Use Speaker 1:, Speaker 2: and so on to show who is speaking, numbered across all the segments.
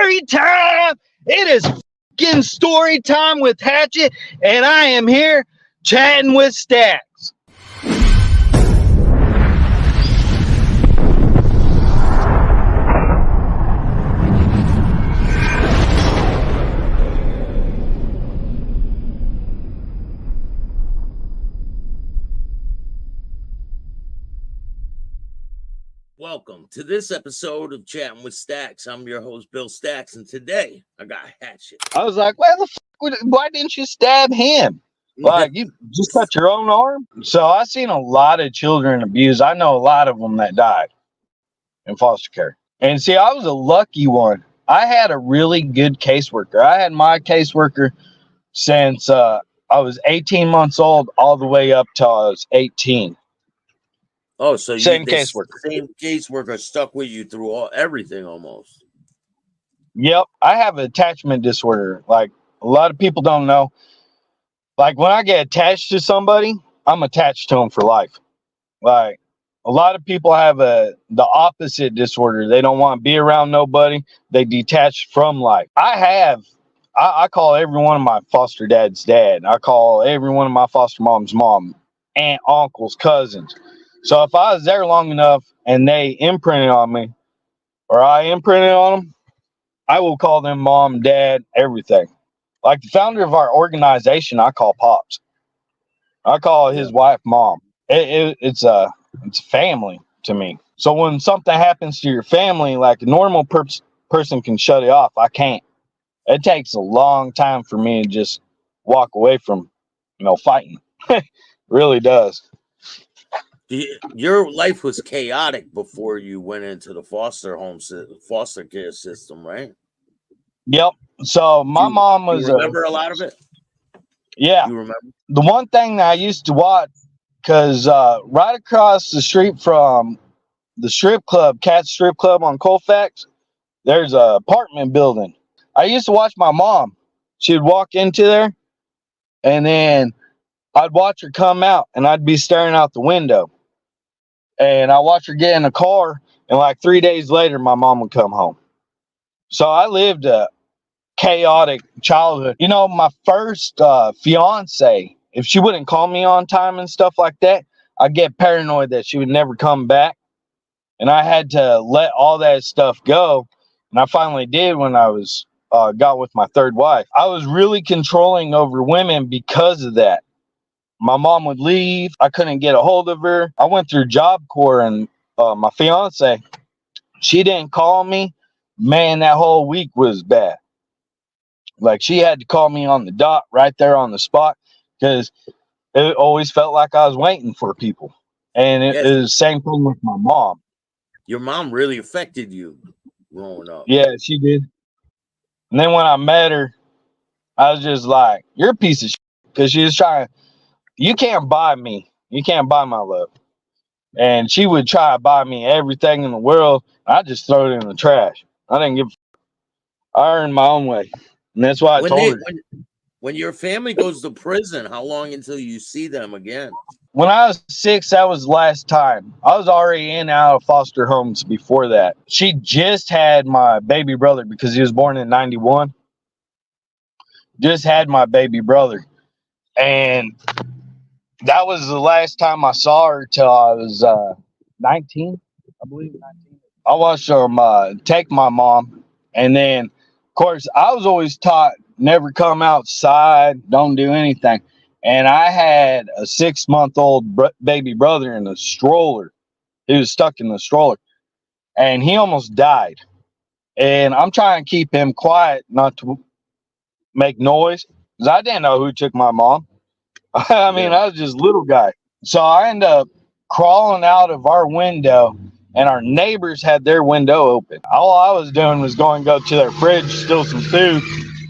Speaker 1: story time. It is fucking story time with Hatchet, and I am here chatting with Staxx.
Speaker 2: Welcome to this episode of Chatting with Staxx. I'm your host, Bill Staxx, and today I got Hatchet.
Speaker 1: I was like, why didn't you stab him? Like, you just cut your own arm? So I've seen a lot of children abused. I know a lot of them that died in foster care. And see, I was a lucky one. I had a really good caseworker. I had my caseworker since I was 18 months old all the way up till I was 18.
Speaker 2: Oh, so
Speaker 1: same caseworker.
Speaker 2: Same caseworker stuck with you through everything almost.
Speaker 1: Yep, I have an attachment disorder. Like, a lot of people don't know. Like, when I get attached to somebody, I'm attached to them for life. Like, a lot of people have the opposite disorder. They don't want to be around nobody. They detach from life. I call every one of my foster dad's dad. I call every one of my foster mom's mom, aunt, uncles, cousins. So if I was there long enough and they imprinted on me, or I imprinted on them, I will call them mom, dad, everything. Like the founder of our organization, I call Pops. I call his wife Mom. It's a family to me. So when something happens to your family, like a normal person can shut it off, I can't. It takes a long time for me to just walk away from, fighting. It really does.
Speaker 2: Your life was chaotic before you went into the foster care system, right?
Speaker 1: Yep. So my mom was.
Speaker 2: You remember a lot of it?
Speaker 1: Yeah.
Speaker 2: You remember?
Speaker 1: The one thing that I used to watch, because right across the street from the strip club, Cat Strip Club on Colfax, there's an apartment building. I used to watch my mom. She'd walk into there, and then I'd watch her come out, and I'd be staring out the window. And I watched her get in a car, and like 3 days later, my mom would come home. So I lived a chaotic childhood. My first fiance, if she wouldn't call me on time and stuff like that, I'd get paranoid that she would never come back. And I had to let all that stuff go. And I finally did when I was got with my third wife. I was really controlling over women because of that. My mom would leave. I couldn't get a hold of her. I went through Job Corps, and my fiance, she didn't call me. Man, that whole week was bad. Like, she had to call me on the dot right there on the spot, because it always felt like I was waiting for people. And it was the same thing with my mom.
Speaker 2: Your mom really affected you growing up.
Speaker 1: Yeah, she did. And then when I met her, I was just like, you're a piece of shit. Because she was trying, you can't buy me. You can't buy my love. And she would try to buy me everything in the world. I just throw it in the trash. I didn't give a f. I earned my own way. And that's why I told her.
Speaker 2: When your family goes to prison, how long until you see them again?
Speaker 1: When I was 6, that was the last time. I was already in and out of foster homes before that. She just had my baby brother because he was born in 91. Just had my baby brother. And that was the last time I saw her till I was 19, I believe. 19. I watched them take my mom. And then, of course, I was always taught never come outside, don't do anything. And I had a 6-month-old baby brother in a stroller. He was stuck in the stroller. And he almost died. And I'm trying to keep him quiet, not to make noise, because I didn't know who took my mom. I mean, I was just a little guy. So I ended up crawling out of our window, and our neighbors had their window open. All I was doing was go to their fridge, steal some food,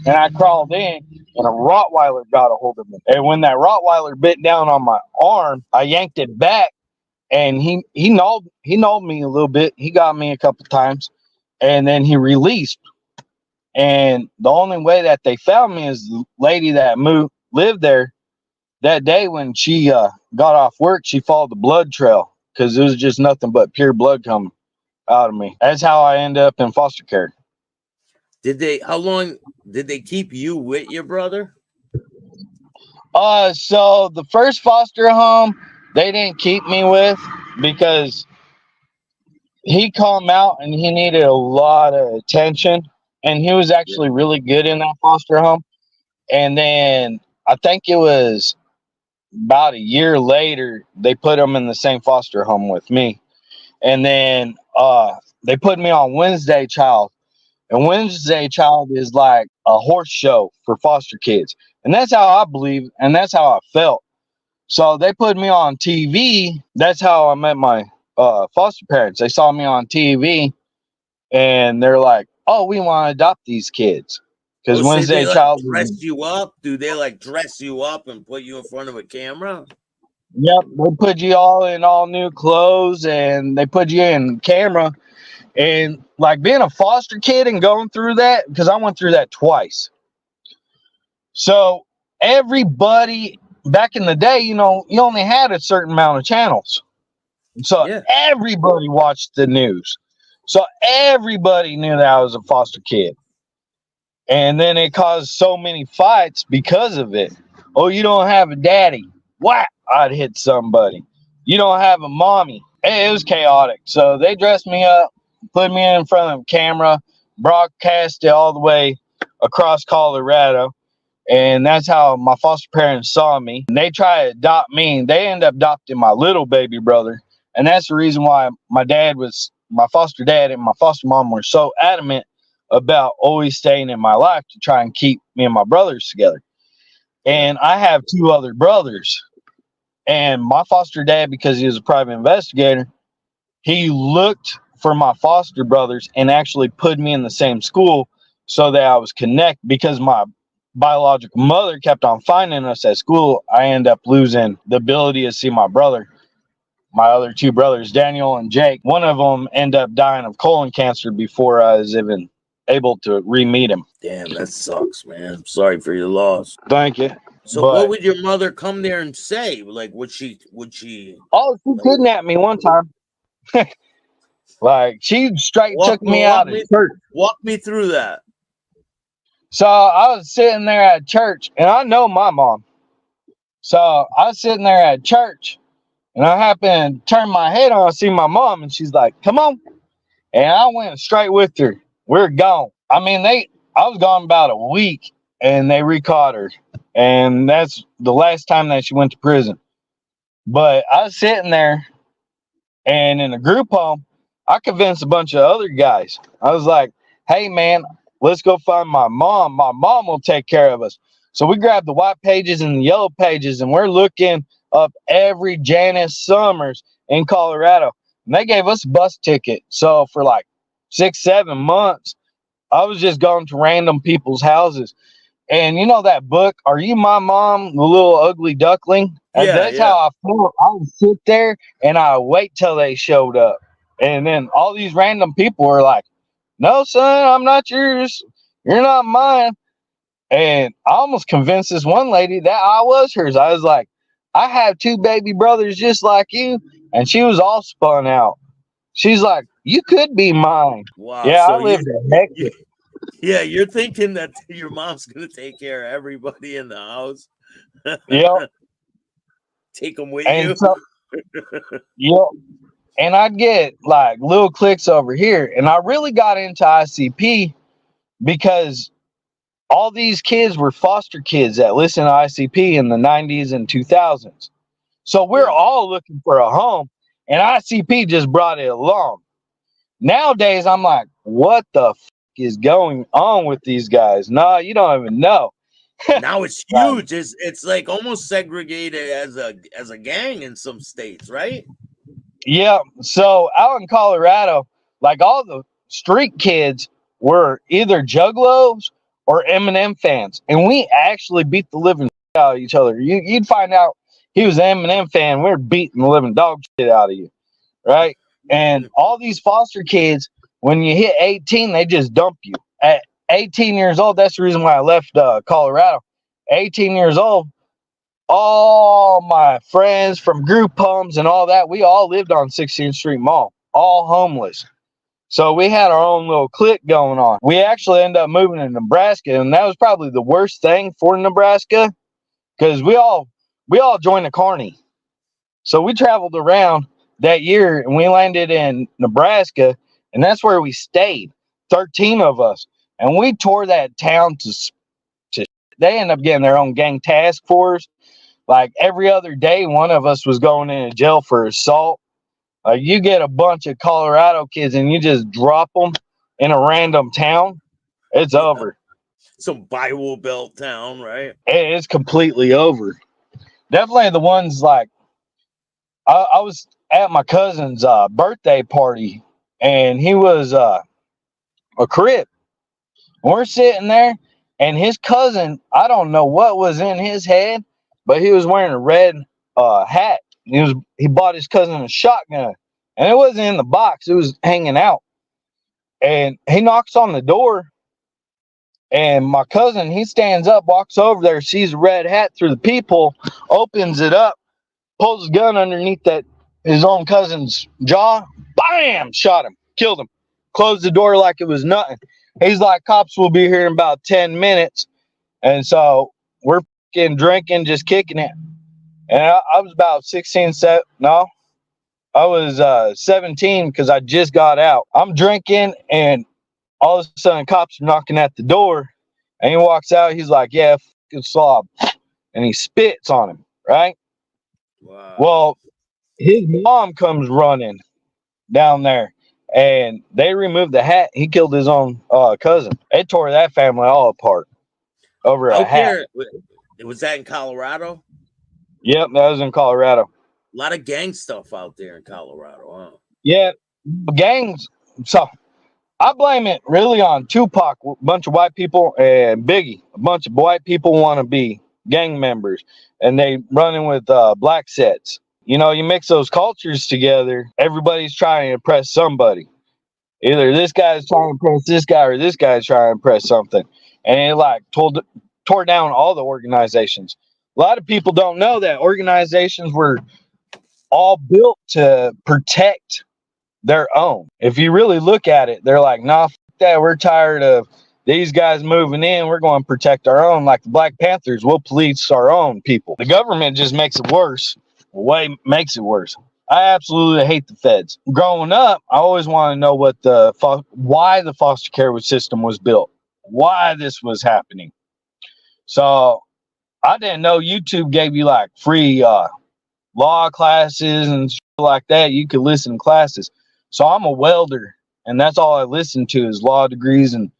Speaker 1: and I crawled in, and a Rottweiler got a hold of me. And when that Rottweiler bit down on my arm, I yanked it back, and he gnawed me a little bit. He got me a couple times, and then he released. And the only way that they found me is the lady that lived there. That day when she got off work, she followed the blood trail, because it was just nothing but pure blood coming out of me. That's how I ended up in foster care.
Speaker 2: How long did they keep you with your brother?
Speaker 1: So the first foster home they didn't keep me with because he come out and he needed a lot of attention, and he was actually really good in that foster home. And then I think it was about a year later they put him in the same foster home with me, and then they put me on Wednesday Child. And Wednesday Child is like a horse show for foster kids. And that's how I believe, and that's how I felt. So they put me on TV. That's how I met my foster parents. They saw me on TV and they're like, oh, we want to adopt these kids. Because
Speaker 2: So
Speaker 1: Wednesday
Speaker 2: they
Speaker 1: Child.
Speaker 2: dress you up? Do they like dress you up and put you in front of a camera?
Speaker 1: Yep. They put you all in all new clothes and they put you in camera. And like being a foster kid and going through that, because I went through that twice. So everybody back in the day, you only had a certain amount of channels. So everybody watched the news. So everybody knew that I was a foster kid. And then it caused so many fights because of it. Oh, you don't have a daddy. Whack! I'd hit somebody. You don't have a mommy. It was chaotic. So they dressed me up, put me in front of the camera, broadcast it all the way across Colorado. And that's how my foster parents saw me. And they tried to adopt me. And they ended up adopting my little baby brother. And that's the reason why my foster dad and my foster mom were so adamant about always staying in my life to try and keep me and my brothers together. And I have two other brothers. And my foster dad, because he was a private investigator, he looked for my foster brothers and actually put me in the same school so that I was connected. Because my biological mother kept on finding us at school, I ended up losing the ability to see my brother. My other two brothers, Daniel and Jake, one of them ended up dying of colon cancer before I was even able to re-meet him.
Speaker 2: Damn, that sucks, man. I'm sorry for your loss.
Speaker 1: Thank you.
Speaker 2: So what would your mother come there and say? Like, would she?
Speaker 1: Oh, she kidnapped me one time. Like, she straight took me out of church.
Speaker 2: Walk me through that.
Speaker 1: So I was sitting there at church, and I know my mom. So I was sitting there at church, and I happened to turn my head on, see my mom, and she's like, come on. And I went straight with her. We're gone. I mean, I was gone about a week, and they recaught her. And that's the last time that she went to prison. But I was sitting there, and in a group home, I convinced a bunch of other guys. I was like, hey, man, let's go find my mom. My mom will take care of us. So we grabbed the white pages and the yellow pages, and we're looking up every Janice Summers in Colorado. And they gave us a bus ticket. So for like 6-7 months, I was just going to random people's houses. And you know that book, Are You My Mom, The Little Ugly Duckling? That's how I felt. I would sit there and I would wait till they showed up. And then all these random people were like, no, son, I'm not yours. You're not mine. And I almost convinced this one lady that I was hers. I was like, I have two baby brothers just like you. And she was all spun out. She's like, you could be mine.
Speaker 2: Wow.
Speaker 1: Yeah, so I lived a hectic.
Speaker 2: Yeah, you're thinking that your mom's going to take care of everybody in the house.
Speaker 1: Yep.
Speaker 2: Take them with
Speaker 1: and
Speaker 2: you.
Speaker 1: So, yep. And I'd get like little clicks over here. And I really got into ICP because all these kids were foster kids that listened to ICP in the 90s and 2000s. So we're all looking for a home. And ICP just brought it along. Nowadays, I'm like, what the is going on with these guys? No, you don't even know.
Speaker 2: Now it's huge. It's like almost segregated as a gang in some states, right?
Speaker 1: Yeah. So out in Colorado, like all the street kids were either Juggalos or Eminem fans, and we actually beat the living shit out of each other. You'd find out he was an Eminem fan. We're beating the living dog shit out of you, right? And all these foster kids, when you hit 18, they just dump you. At 18 years old, that's the reason why I left Colorado. 18 years old, all my friends from group homes and all that, we all lived on 16th Street Mall, all homeless. So we had our own little clique going on. We actually ended up moving to Nebraska, and that was probably the worst thing for Nebraska because we all joined the carny. So we traveled around that year, and we landed in Nebraska, and that's where we stayed. 13 of us, and we tore that town to. They ended up getting their own gang task force. Like every other day, one of us was going into jail for assault. You get a bunch of Colorado kids and you just drop them in a random town, it's over.
Speaker 2: Some Bible Belt town, right?
Speaker 1: It's completely over. Definitely the ones like I was at my cousin's birthday party, and he was a Crip. We're sitting there, and his cousin, I don't know what was in his head, but he was wearing a red hat. He bought his cousin a shotgun, and it wasn't in the box; it was hanging out. And he knocks on the door, and my cousin, he stands up, walks over there, sees a red hat through the peephole, opens it up, pulls his gun underneath his own cousin's jaw, bam, shot him, killed him, closed the door like it was nothing. He's like, cops will be here in about 10 minutes. And so we're drinking, just kicking it. And I was about 16, no, I was 17 because I just got out. I'm drinking, and all of a sudden cops are knocking at the door, and he walks out. He's like, yeah, fucking slob. And he spits on him, right?
Speaker 2: Wow.
Speaker 1: Well, his mom comes running down there, and they removed the hat. He killed his own cousin. It tore that family all apart over a hat.
Speaker 2: Was that in Colorado?
Speaker 1: Yep, that was in Colorado.
Speaker 2: A lot of gang stuff out there in Colorado, huh?
Speaker 1: Yeah, gangs. So I blame it really on Tupac, a bunch of white people, and Biggie. A bunch of white people want to be gang members, and they running with black sets. You know, you mix those cultures together, everybody's trying to impress somebody. Either this guy's trying to impress this guy, or this guy's trying to impress something. And it like tore down all the organizations. A lot of people don't know that organizations were all built to protect their own. If you really look at it, they're like, nah, f that. We're tired of these guys moving in. We're going to protect our own. Like the Black Panthers, we'll police our own people. The government just makes it worse. Makes it worse. I absolutely hate the feds. Growing up, I always wanted to know why the foster care system was built, why this was happening. So I didn't know YouTube gave you like free law classes and shit like that. You could listen to classes. So I'm a welder, and that's all I listen to is law degrees and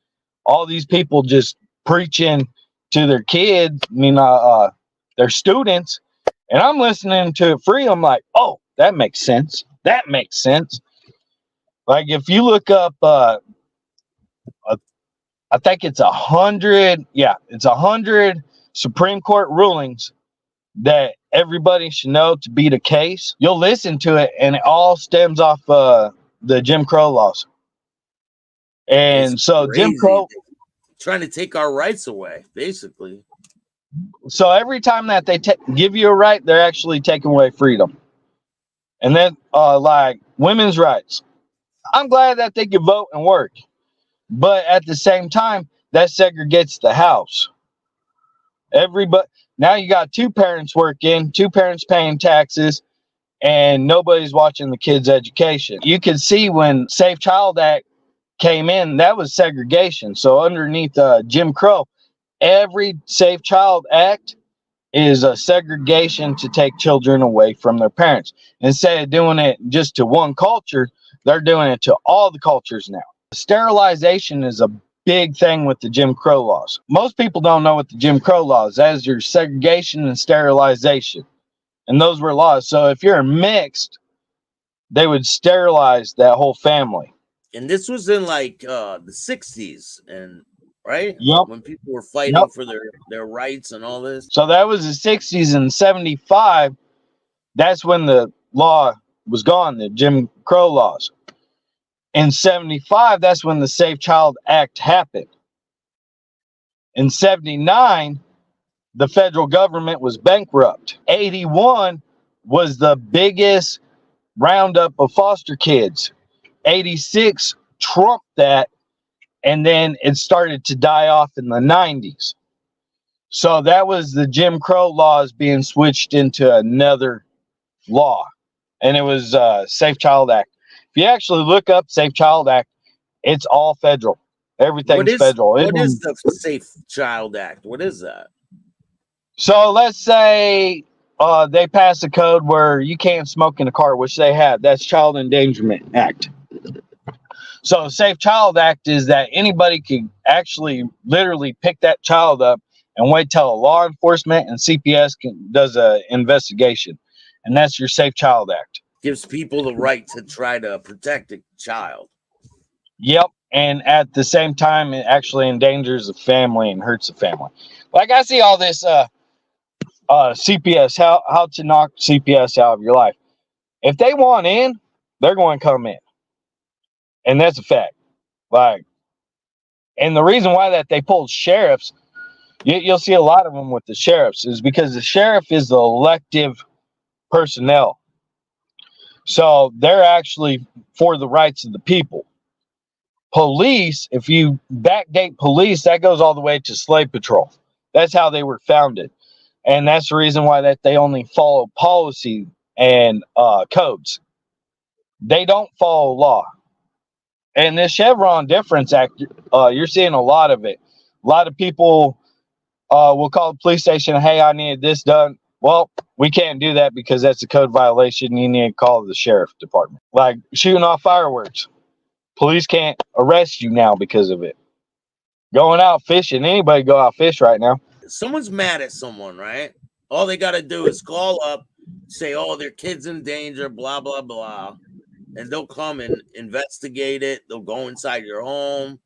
Speaker 1: all these people just preaching to their kids, their students, and I'm listening to it free. I'm like, oh, that makes sense. That makes sense. Like if you look up, I think it's 100. Yeah, it's 100 Supreme Court rulings that everybody should know to be the case. You'll listen to it, and it all stems off the Jim Crow laws. And it's so crazy. Jim Crow
Speaker 2: trying to take our rights away, basically.
Speaker 1: So every time that they give you a right, they're actually taking away freedom. And then like women's rights, I'm glad that they can vote and work, but at the same time, that segregates the house. Everybody now, you got two parents working, two parents paying taxes, and nobody's watching the kids' education. You can see when Safe Child Act came in, that was segregation. So underneath Jim Crow, every Safe Child Act is a segregation to take children away from their parents. Instead of doing it just to one culture, they're doing it to all the cultures now. Sterilization is a big thing with the Jim Crow laws. Most people don't know what the Jim Crow laws. That is your segregation and sterilization. And those were laws. So if you're mixed, they would sterilize that whole family.
Speaker 2: And this was in like the 60s, and right?
Speaker 1: Yep.
Speaker 2: When people were fighting for their rights and all this.
Speaker 1: So that was the 60s. and 75. That's when the law was gone, the Jim Crow laws. In 75, that's when the Safe Child Act happened. In 79, the federal government was bankrupt. 81 was the biggest roundup of foster kids. 86, trumped that, and then it started to die off in the 90s. So that was the Jim Crow laws being switched into another law, and it was Safe Child Act. If you actually look up Safe Child Act, it's all federal. Everything's federal.
Speaker 2: What is the Safe Child Act? What is that?
Speaker 1: So let's say they pass a code where you can't smoke in a car, which they have. That's Child Endangerment Act. So Safe Child Act is that anybody can actually literally pick that child up and wait till law enforcement and CPS does an investigation. And that's your Safe Child Act.
Speaker 2: Gives people the right to try to protect a child.
Speaker 1: Yep. And at the same time, it actually endangers the family and hurts the family. Like, I see all this CPS, how to knock CPS out of your life. If they want in, they're going to come in. And that's a fact. Like, and the reason why that they pulled sheriffs, you'll see a lot of them with the sheriffs, is because the sheriff is the elective personnel. So they're actually for the rights of the people. Police, if you backdate police, that goes all the way to slave patrol. That's how they were founded. And that's the reason why that they only follow policy and codes. They don't follow law. And this Chevron Deference Act, you're seeing a lot of it. A lot of people will call the police station, hey, I need this done. Well, we can't do that because that's a code violation. You need to call the sheriff department. Like shooting off fireworks. Police can't arrest you now because of it. Going out fishing, anybody go out fish right now.
Speaker 2: Someone's mad at someone, right? All they got to do is call up, say, oh, their kid's in danger, blah, blah, blah. And they'll come and investigate it. They'll go inside your home.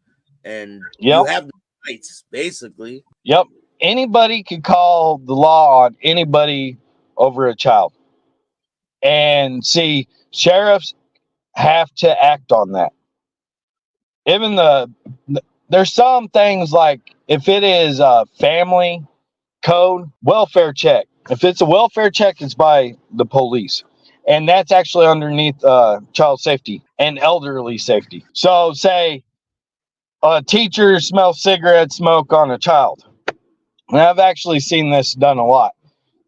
Speaker 2: And you have the rights, basically.
Speaker 1: Yep. Anybody can call the law on anybody over a child. And see, sheriffs have to act on that. Even there's some things like if it is a family code, welfare check. If it's a welfare check, it's by the police. And that's actually underneath child safety and elderly safety. So say a teacher smells cigarette smoke on a child. And I've actually seen this done a lot.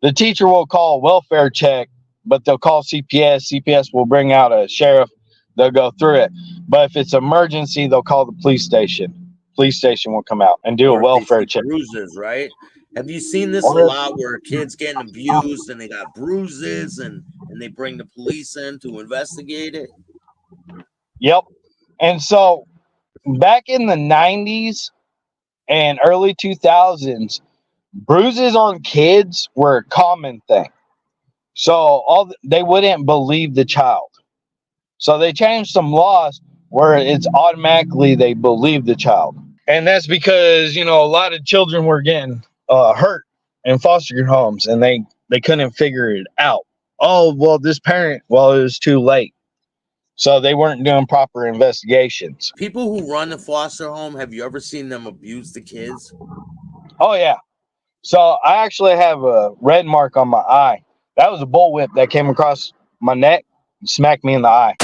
Speaker 1: The teacher will call a welfare check, but they'll call CPS. CPS will bring out a sheriff. They'll go through it. But if it's emergency, they'll call the police station. Police station will come out and do a welfare check.
Speaker 2: Bruises, right? Have you seen this a lot where kids getting abused and they got bruises and they bring the police in to investigate it?
Speaker 1: Yep. And so back in the 90s and early 2000s, bruises on kids were a common thing. So they wouldn't believe the child. So they changed some laws where it's automatically they believe the child. And that's because, a lot of children were getting hurt in foster homes and they couldn't figure it out. Oh, well, this parent, it was too late. So they weren't doing proper investigations.
Speaker 2: People who run the foster home, have you ever seen them abuse the kids?
Speaker 1: Oh, yeah. So I actually have a red mark on my eye. That was a bullwhip that came across my neck and smacked me in the eye.